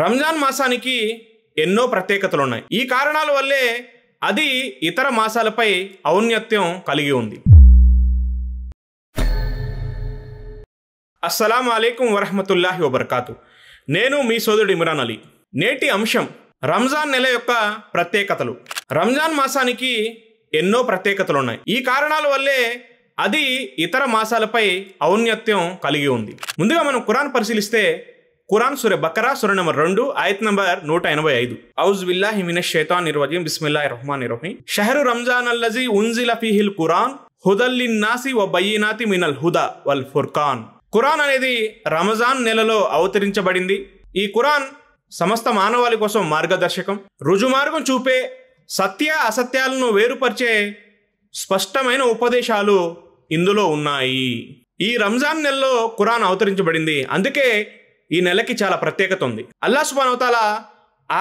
రంజాన్ మాసానికి ఎన్నో ప్రత్యేకతలు ఉన్నాయి. ఈ కారణాల వల్లే అది ఇతర మాసాలపై ఔన్నత్యం కలిగి ఉంది. అస్సలాము అలైకుం వరహ్మతుల్లాహి వబర్కాతు. నేను మీ సోదరుడు ఇమ్రాన్ అలీ. నేటి అంశం రంజాన్ నెల యొక్క ప్రత్యేకతలు. రంజాన్ మాసానికి ఎన్నో ప్రత్యేకతలు ఉన్నాయి. ఈ కారణాల వల్లే అది ఇతర మాసాలపై ఔన్నత్యం కలిగి ఉంది. ముందుగా మనం ఖురాన్ పరిశీలిస్తే ఖురాన్ సూర బకరా సూర నంబర్ 2 ఆయత్ నంబర్ 185. ఔజు బిల్లాహి మినష్ షైతానిర్ రజీమ్ బిస్మిల్లాహిర్ రహ్మానిర్ రహీమ్. షహరు రంజాన్ అల్లజీ ఉన్జిల ఫీహిల్ ఖురాన్ హుదల్ లిన్నాసి వ బయ్యినాతి మినల్ హుదా వల్ ఫుర్ఖాన్. ఖురాన్ అనేది రంజాన్ నెలలో అవతరించబడింది. ఈ ఖురాన్ సమస్త మానవాళి కోసం మార్గదర్శకం, రుజుమార్గం చూపే, సత్య అసత్యాలను వేరుపరిచే స్పష్టమైన ఉపదేశాలు ఇందులో ఉన్నాయి. ఈ రంజాన్ నెలలో ఖురాన్ అవతరించబడింది. అందుకే ఈ నెలకి చాలా ప్రత్యేకత ఉంది. అల్లాహ్ సుబ్హానహు వ తఆలా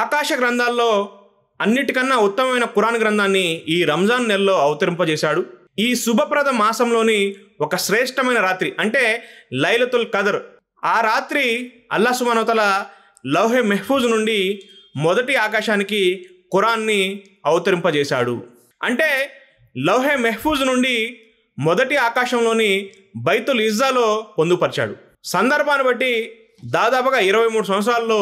ఆకాశ గ్రంథాల్లో అన్నిటికన్నా ఉత్తమమైన ఖురాన్ గ్రంథాన్ని ఈ రంజాన్ నెలలో అవతరింపజేశాడు. ఈ శుభప్రద మాసంలోని ఒక శ్రేష్టమైన రాత్రి అంటే లైలతుల్ కదర్. ఆ రాత్రి అల్లాహ్ సుబ్హానహు వ తఆలా లౌహే మెహ్ఫూజ్ నుండి మొదటి ఆకాశానికి ఖురాన్ని అవతరింపజేశాడు. అంటే లౌహే మెహ్ఫూజ్ నుండి మొదటి ఆకాశంలోని బైతుల్ ఇజ్జాలో పొందుపరిచాడు. సందర్భాన్ని బట్టి దాదాపుగా 23 సంవత్సరాల్లో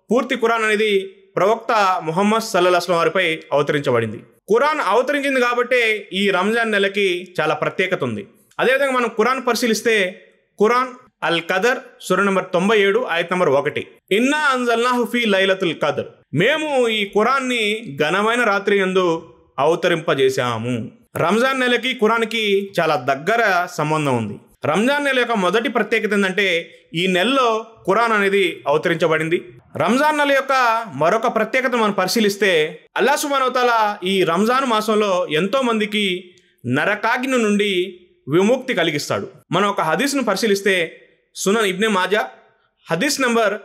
పూర్తి ఖురాన్ అనేది ప్రవక్త ముహమ్మద్ సల్లల్లాహు అలైహి వసల్లం వారిపై అవతరించబడింది. ఖురాన్ అవతరించింది కాబట్టి ఈ రంజాన్ నెలకి చాలా ప్రత్యేకత ఉంది. అదేవిధంగా మనం ఖురాన్ పరిశీలిస్తే ఖురాన్ అల్ కదర్ సూర నంబర్ 97 ఆయత్ నంబర్ 1. ఇన్నా అంజల్నాహు ఫీ లైలతుల్ కదర్. మేము ఈ ఖురాన్ని ఘనమైన రాత్రి యందు అవతరింపజేశాము. రంజాన్ నెలకి ఖురాన్కి చాలా దగ్గర సంబంధం ఉంది. రంజాన్ నెల యొక్క మొదటి ప్రత్యేకత ఏంటంటే ఈ నెలలో ఖురాన్ అనేది అవతరించబడింది. రంజాన్ నెల యొక్క మరొక ప్రత్యేకత మనం పరిశీలిస్తే అల్లాహ్ సుబ్హానహు వ తఆలా ఈ రంజాన్ మాసంలో ఎంతో మందికి నరకాగ్ని నుండి విముక్తి కలిగిస్తాడు. మనం ఒక హదీస్ను పరిశీలిస్తే సునన్ ఇబ్నే మాజా హదీస్ నంబర్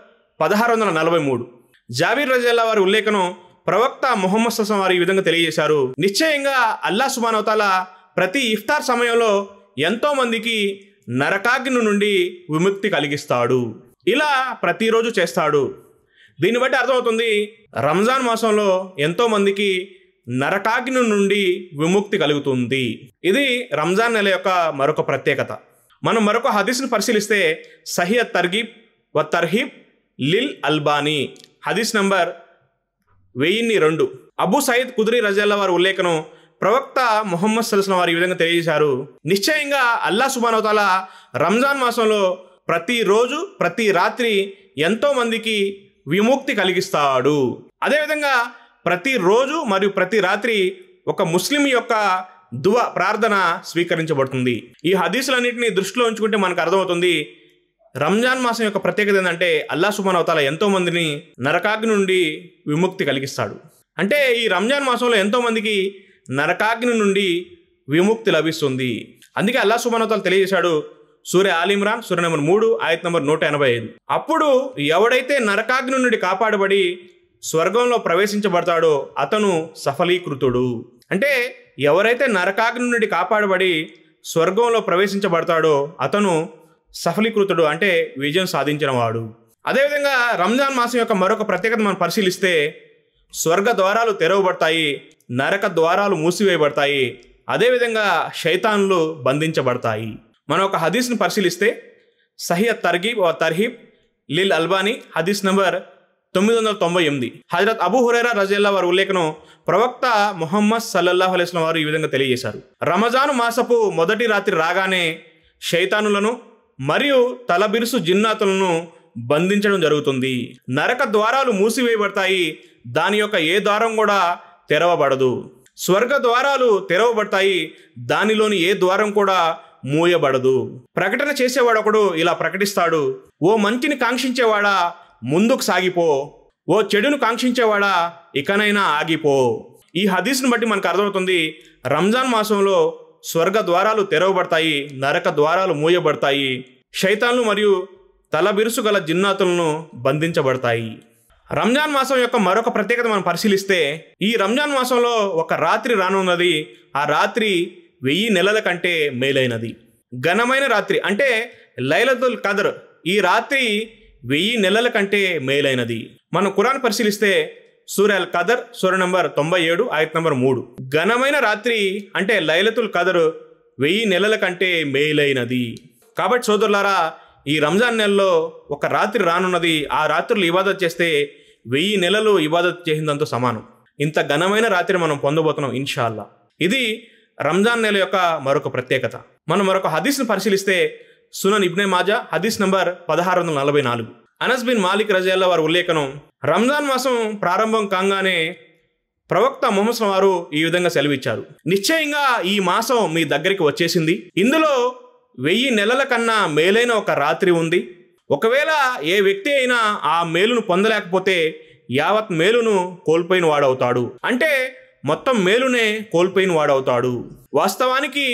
1643 జాబీర్ రజియల్లాహు వారి ఉల్లేఖనం. ప్రవక్త ముహమ్మద్ సల్లల్లాహు అలైహి వసల్లం వారు ఈ విధంగా తెలియజేశారు, నిశ్చయంగా అల్లాహ్ సుబ్హానహు వ తఆలా ప్రతి ఇఫ్తార్ సమయంలో ఎంతో మందికి నరకాగ్ని నుండి విముక్తి కలిగిస్తాడు. ఇలా ప్రతిరోజు చేస్తాడు. దీన్ని బట్టి అర్థమవుతుంది రంజాన్ మాసంలో ఎంతో మందికి నరకాగ్ని నుండి విముక్తి కలుగుతుంది. ఇది రంజాన్ నెల యొక్క మరొక ప్రత్యేకత. మనం మరొక హదీస్ను పరిశీలిస్తే సహీ తర్గీబ్ వ తర్హీబ్ లిల్ అల్బానీ హదీస్ నంబర్ 1002 అబూ సయీద్ ఖుద్రీ రజియల్లాహు వారి ఉల్లేఖనం. ప్రవక్త ముహమ్మద్ సల్లల్లాహు అలైహి వసల్లం వారు ఈ విధంగా తెలియజేశారు, నిశ్చయంగా అల్లాహ్ సుబ్హానహు వ తఆలా రంజాన్ మాసంలో ప్రతిరోజు ప్రతి రాత్రి ఎంతో మందికి విముక్తి కలిగిస్తాడు. అదేవిధంగా ప్రతిరోజు మరియు ప్రతి రాత్రి ఒక ముస్లిం యొక్క దువా ప్రార్థన స్వీకరించబడుతుంది. ఈ హదీసులన్నింటినీ దృష్టిలో ఉంచుకుంటే మనకు అర్థమవుతుంది రంజాన్ మాసం యొక్క ప్రత్యేకత ఏంటంటే అల్లాహ్ సుబ్హానహు వ తఆలా ఎంతో మందిని నరకాగ్ని నుండి విముక్తి కలిగిస్తాడు. అంటే ఈ రంజాన్ మాసంలో ఎంతో మందికి నరకాగ్ని నుండి విముక్తి లభిస్తుంది. అందుకే అల్లాహ్ సుబ్హానహు వ తఆలా తెలియజేశాడు సూర ఆల్ ఇమ్రాన్ సూర నంబర్ 3 ఆయత్ నంబర్ 185. అప్పుడు ఎవడైతే నరకాగ్ని నుండి కాపాడబడి స్వర్గంలో ప్రవేశించబడతాడో అతను సఫలీకృతుడు. అంటే ఎవరైతే నరకాగ్ని నుండి కాపాడబడి స్వర్గంలో ప్రవేశించబడతాడో అతను సఫలీకృతుడు, అంటే విజయం సాధించిన వాడు. అదేవిధంగా రంజాన్ మాసం యొక్క మరొక ప్రత్యేకత మనం పరిశీలిస్తే స్వర్గ ద్వారాలు తెరవబడతాయి, నరక ద్వారాలు మూసివేయబడతాయి, అదేవిధంగా శైతాన్లు బంధించబడతాయి. మనం ఒక హదీస్ను పరిశీలిస్తే సహీ తర్గీబ్ వ తర్హీబ్ లిల్ అల్బానీ హదీస్ నంబర్ 998 హజరత్ అబూ హురైరా రజియల్లాహు వారి ఉల్లేఖనం. ప్రవక్త ముహమ్మద్ సల్లల్లాహు అలైహి వసల్లం వారు ఈ విధంగా తెలియజేశారు, రమజాను మాసపు మొదటి రాత్రి రాగానే శైతానులను మరియు తలబిరుసు జిన్నాతులను బంధించడం జరుగుతుంది. నరక ద్వారాలు మూసివేయబడతాయి, దాని యొక్క ఏ ద్వారం కూడా తెరవబడదు. స్వర్గ ద్వారాలు తెరవబడతాయి, దానిలోని ఏ ద్వారం కూడా మూయబడదు. ప్రకటన చేసేవాడు ఒకడు ఇలా ప్రకటిస్తాడు, ఓ మంచిని కాంక్షించేవాడా ముందుకు సాగిపో, ఓ చెడును కాంక్షించేవాడా ఇకనైనా ఆగిపో. ఈ హదీస్ను బట్టి మనకు అర్థమవుతుంది రంజాన్ మాసంలో స్వర్గ ద్వారాలు తెరవబడతాయి, నరక ద్వారాలు మూయబడతాయి, శైతాన్లు మరియు తలబిరుసు గల జిన్నాతులను బంధించబడతాయి. రంజాన్ మాసం యొక్క మరొక ప్రత్యేకత మనం పరిశీలిస్తే ఈ రంజాన్ మాసంలో ఒక రాత్రి రానున్నది. ఆ రాత్రి 1000 నెలల కంటే మేలైనది. ఘనమైన రాత్రి అంటే లైలతుల్ కదర్. ఈ రాత్రి 1000 నెలల కంటే మేలైనది. మనం ఖురాన్ పరిశీలిస్తే సూరా అల్ ఖదర్ సూర నంబర్ 97 ఆయత్ నంబర్ 3. ఘనమైన రాత్రి అంటే లైలతుల్ ఖదర్ 1000 నెలల కంటే మేలైనది. కాబట్టి సోదరులారా, ఈ రంజాన్ నెలలో ఒక రాత్రి రానున్నది. ఆ రాత్రులు ఇబాదత్ చేస్తే 1000 నెలలు ఇబాదత్ చేసిందంతో సమానం. ఇంత ఘనమైన రాత్రి మనం పొందబోతున్నాం ఇన్షాల్లా. ఇది రంజాన్ నెల యొక్క మరొక ప్రత్యేకత. మనం మరొక హదీస్ను పరిశీలిస్తే సునన్ ఇబ్నే మాజా హదీస్ నంబర్ 1644. అనస్ బిన్ మాలిక్ రజియల్లాహు వారి ఉల్లేఖనం, రంజాన్ మాసం ప్రారంభం కాగానే ప్రవక్త ముహమ్మద్ వారు ఈ విధంగా సెలవిచ్చారు: నిశ్చయంగా ఈ మాసం మీ దగ్గరికి వచ్చేసింది. ఇందులో 1000 నెలల కన్నా మేలైన ఒక రాత్రి ఉంది. ఒకవేళ ఏ వ్యక్తి అయినా ఆ మేలును పొందలేకపోతే యావత్ మేలును కోల్పోయిన వాడవుతాడు. అంటే మొత్తం మేలునే కోల్పోయిన వాడవుతాడు. వాస్తవానికి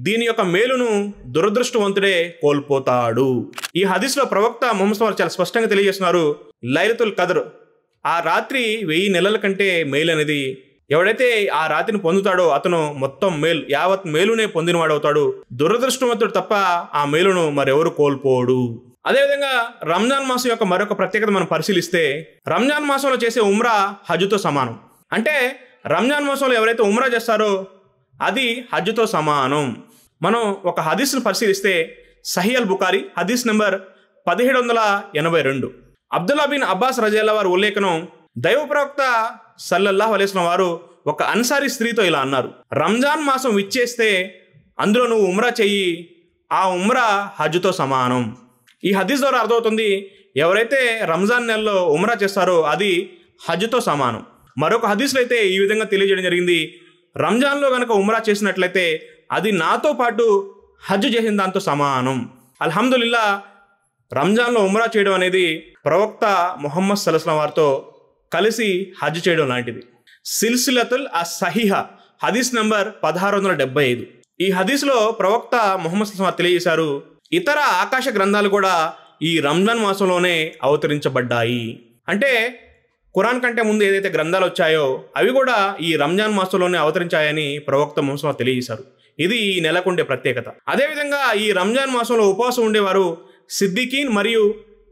దీని యొక్క మేలును దురదృష్టవంతుడే కోల్పోతాడు. ఈ హదీస్లో ప్రవక్త ముహమ్మద్ వారు చాలా స్పష్టంగా తెలియజేస్తున్నారు, లైలతుల్ ఖదర్ ఆ రాత్రి 1000 నెలల కంటే మేలనేది. ఎవడైతే ఆ రాత్రిని పొందుతాడో అతను మొత్తం మేలు, యావత్ మేలునే పొందినవాడవుతాడు. దురదృష్టవంతుడు తప్ప ఆ మేలును మరెవరు కోల్పోడు. అదేవిధంగా రంజాన్ మాసం యొక్క మరొక ప్రత్యేకత మనం పరిశీలిస్తే, రంజాన్ మాసంలో చేసే ఉమ్రా హజ్తో సమానం. అంటే రంజాన్ మాసంలో ఎవరైతే ఉమ్రా చేస్తారో అది హజ్తో సమానం. మనం ఒక హదీస్ను పరిశీలిస్తే సహీ అల్ బుఖారీ హదీస్ నెంబర్ 1782. అబ్దుల్లా బిన్ అబ్బాస్ రజియల్లాహు వారి ఉల్లేఖనం, దైవ ప్రవక్త సల్లల్లాహు అలైహి వసల్లం వారు ఒక అన్సారీ స్త్రీతో ఇలా అన్నారు: రంజాన్ మాసం విచ్చేస్తే అందులో నువ్వు ఉమ్రా చెయ్యి, ఆ ఉమ్రా హజ్తో సమానం. ఈ హదీస్ ద్వారా అర్థమవుతుంది, ఎవరైతే రంజాన్ నెలలో ఉమ్రా చేస్తారో అది హజ్తో సమానం. మరొక హదీస్లో అయితే ఈ విధంగా తెలియజేయడం జరిగింది, రంజాన్లో కనుక ఉమ్రా చేసినట్లయితే అది నాతో పాటు హజ్ చేసిన దాంతో సమానం. అల్హమ్దులిల్లా, రంజాన్లో ఉమ్రా చేయడం అనేది ప్రవక్త ముహమ్మద్ సల్లల్లాహు అలైహి వసల్లం వారితో కలిసి హజ్ చేయడం లాంటిది. సిల్సిలతుల్ అస్-సహీహ హదీస్ నంబర్ 1675. ఈ హదీస్లో ప్రవక్త ముహమ్మద్ సల్లల్లాహు అలైహి వసల్లం వారు తెలియజేశారు, ఇతర ఆకాశ గ్రంథాలు కూడా ఈ రంజాన్ మాసంలోనే అవతరించబడ్డాయి. అంటే ఖురాన్ కంటే ముందు ఏదైతే గ్రంథాలు వచ్చాయో అవి కూడా ఈ రంజాన్ మాసంలోనే అవతరించాయని ప్రవక్త ముహమ్మద్ తెలియజేశారు. ఇది ఈ నెలకుండే ప్రత్యేకత. అదేవిధంగా ఈ రంజాన్ మాసంలో ఉపవాసం ఉండేవారు సిద్దికీన్ మరియు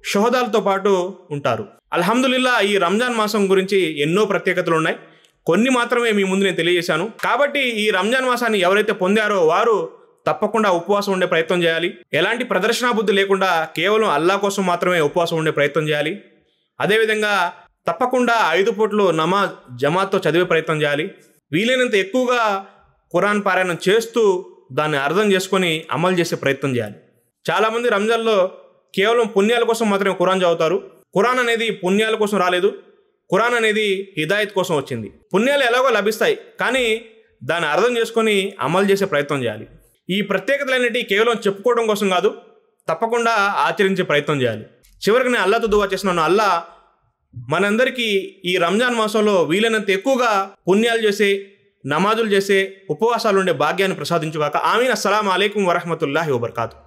షుహదాలతో పాటు ఉంటారు. అల్హమ్దులిల్లా, ఈ రంజాన్ మాసం గురించి ఎన్నో ప్రత్యేకతలు ఉన్నాయి. కొన్ని మాత్రమే మీ ముందు నేను తెలియజేశాను. కాబట్టి ఈ రంజాన్ మాసాన్ని ఎవరైతే పొందారో వారు తప్పకుండా ఉపవాసం ఉండే ప్రయత్నం చేయాలి. ఎలాంటి ప్రదర్శనా బుద్ధి లేకుండా కేవలం అల్లాహ్ కోసం మాత్రమే ఉపవాసం ఉండే ప్రయత్నం చేయాలి. అదేవిధంగా తప్పకుండా 5 పూట్లు నమాజ్ జమాత్తో చదివే ప్రయత్నం చేయాలి. వీలైనంత ఎక్కువగా ఖురాన్ పారాయణం చేస్తూ దాన్ని అర్థం చేసుకొని అమలు చేసే ప్రయత్నం చేయాలి. చాలామంది రంజాన్లో కేవలం పుణ్యాల కోసం మాత్రమే ఖురాన్ చదువుతారు. ఖురాన్ అనేది పుణ్యాల కోసం రాలేదు. ఖురాన్ అనేది హిదాయత్ కోసం వచ్చింది. పుణ్యాలు ఎలాగో లభిస్తాయి, కానీ దాన్ని అర్థం చేసుకొని అమలు చేసే ప్రయత్నం చేయాలి. ఈ ప్రత్యేకతలన్నిటి కేవలం చెప్పుకోవడం కోసం కాదు, తప్పకుండా ఆచరించే ప్రయత్నం చేయాలి. చివరికి నేను అల్లాహ్తో దువా చేస్తున్నాను, అల్లా మనందరికీ ఈ రంజాన్ మాసంలో వీలైనంత ఎక్కువగా పుణ్యాలు చేసే, నమాజులు చేసే, ఉపవాసాలు ఉండే భాగ్యాన్ని ప్రసాదించుగాక. ఆమీన్. అస్సలాము అలైకుం వరహ్మతుల్లాహి వబర్కాతుహు.